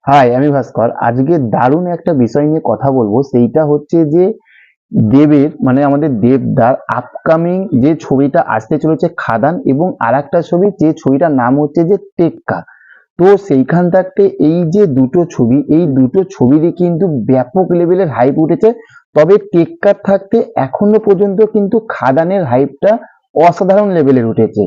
High, আমি ভাস্কর। আজকে দারুণ একটা বিষয় নিয়ে কথা বলবো। সেইটা হচ্ছে যে দেবের মানে আমাদের দেবদার আপকামিং যে ছবিটা আসতে চলেছে খাদান, এবং আরেকটা ছবি যে ছবিটার নাম হচ্ছে যে টেক্কা। তো সেইখান থাকতে এই যে দুটো ছবি, এই দুটো ছবিরই কিন্তু ব্যাপক লেভেলের হাইপ উঠেছে। তবে টেক্কার থাকতে এখনো পর্যন্ত কিন্তু খাদানের হাইপটা অসাধারণ লেভেলের উঠেছে।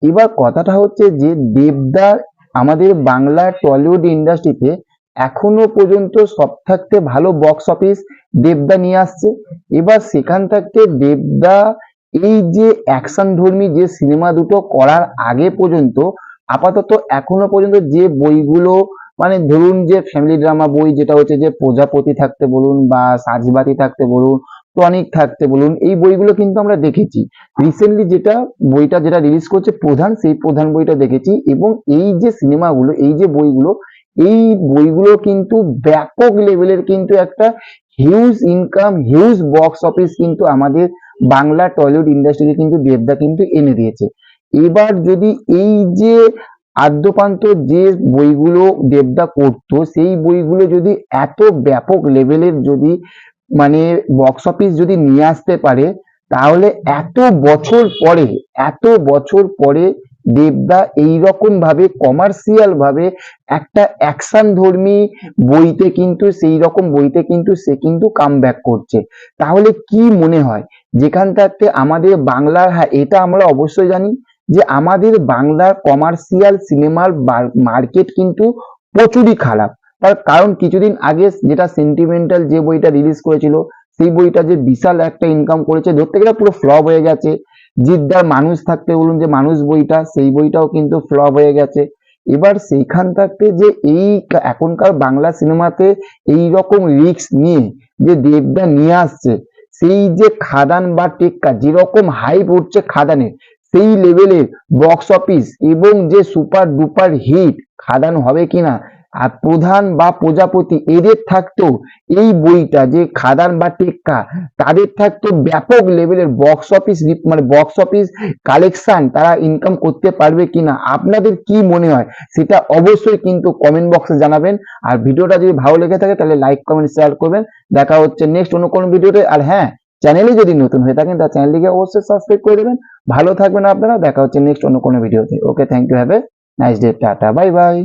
এবার কথাটা হচ্ছে যে দেবদার আমাদের বাংলা টলিউড ইন্ডাস্ট্রিতে এখনো পর্যন্ত সব থাকতে ভালো বক্স অফিস দেবদা নিয়ে আসছে। এবার সেখান থাকতে দেবদা এই যে অ্যাকশন ধর্মী যে সিনেমা দুটো করার আগে পর্যন্ত আপাতত এখনো পর্যন্ত যে বইগুলো, মানে ধরুন যে ফ্যামিলি ড্রামা বই, যেটা হচ্ছে যে প্রজাপতি থাকতে বলুন বা সাজবাতি থাকতে বলুন, টনিক থাকতে বলুন, এই বইগুলো কিন্তু আমরা দেখেছি। রিসেন্টলি যেটা বইটা যেটা রিলিজ করছে প্রধান, সেই প্রধান বইটা দেখেছি। এবং এই যে সিনেমাগুলো, এই যে বইগুলো, এই বইগুলো কিন্তু ব্যাপক লেভেলের কিন্তু একটা huge income, huge box office কিন্তু আমাদের বাংলা টলিউড ইন্ডাস্ট্রিকে কিন্তু দেবদা কিন্তু এনে দিয়েছে। এবার যদি এই যে আদ্যপান্ত যে বইগুলো দেবদা করতো, সেই বইগুলো যদি এত ব্যাপক লেভেলের যদি মানে বক্স অফিস যদি নিয়ে আসতে পারে, তাহলে এত বছর পরে দেবদা এইরকম ভাবে কমার্শিয়াল ভাবে একটা অ্যাকশন ধর্মী বইতে কিন্তু সেই রকম বইতে কিন্তু সে কিন্তু কামব্যাক করছে। তাহলে কি মনে হয়, যেখান থাকতে আমাদের বাংলার, হ্যাঁ এটা আমরা অবশ্যই জানি যে আমাদের বাংলার কমার্শিয়াল সিনেমার মার্কেট কিন্তু প্রচুরই খারাপ। তার কারণ কিছুদিন আগে যেটা সেন্টিমেন্টাল যে বইটা রিলিজ করেছিল, সেই বইটা যে বিশাল একটা ইনকাম করেছে, ধরতে গেলে পুরো ফ্লপ হয়ে গেছে। জিদ্দার মানুষ থাকতে বলুন, যে মানুষ বইটা, সেই বইটাও কিন্তু ফ্লপ হয়ে গেছে। এবার সেইখান থাকতে যে এই এখনকার বাংলা সিনেমাতে এই রকম রিস্ক নিয়ে যে দেবদা নিয়ে আসছে, সেই যে খাদান বা টেক্কা যেরকম হাইপ উঠছে খাদানের, সেই লেভেলের বক্স অফিস এবং যে সুপার ডুপার হিট খাদান হবে কিনা। আর প্রধান বা প্রজাপতি এদের থাকতো এই বইটা যে খাদান বা টেক্কা, তাদের থাকতো ব্যাপক লেভেলের বক্স অফিস, মানে বক্স অফিস কালেকশন তারা ইনকাম করতে পারবে কিনা। আপনাদের কি মনে হয় সেটা অবশ্যই কিন্তু কমেন্ট বক্সে জানাবেন। আর ভিডিওটা যদি ভালো লেগে থাকে তাহলে লাইক কমেন্ট শেয়ার করবেন। দেখা হচ্ছে নেক্সট অন্য কোনো ভিডিওতে। আর হ্যাঁ, চ্যানেলে যদি নতুন হয়ে থাকেন তার চ্যানেলটিকে অবশ্যই সাবস্ক্রাইব করে দেবেন। ভালো থাকবেন আপনারা, দেখা হচ্ছে নেক্সট অন্য কোনো ভিডিওতে। Okay, thank you, have a nice day, tata, bye by.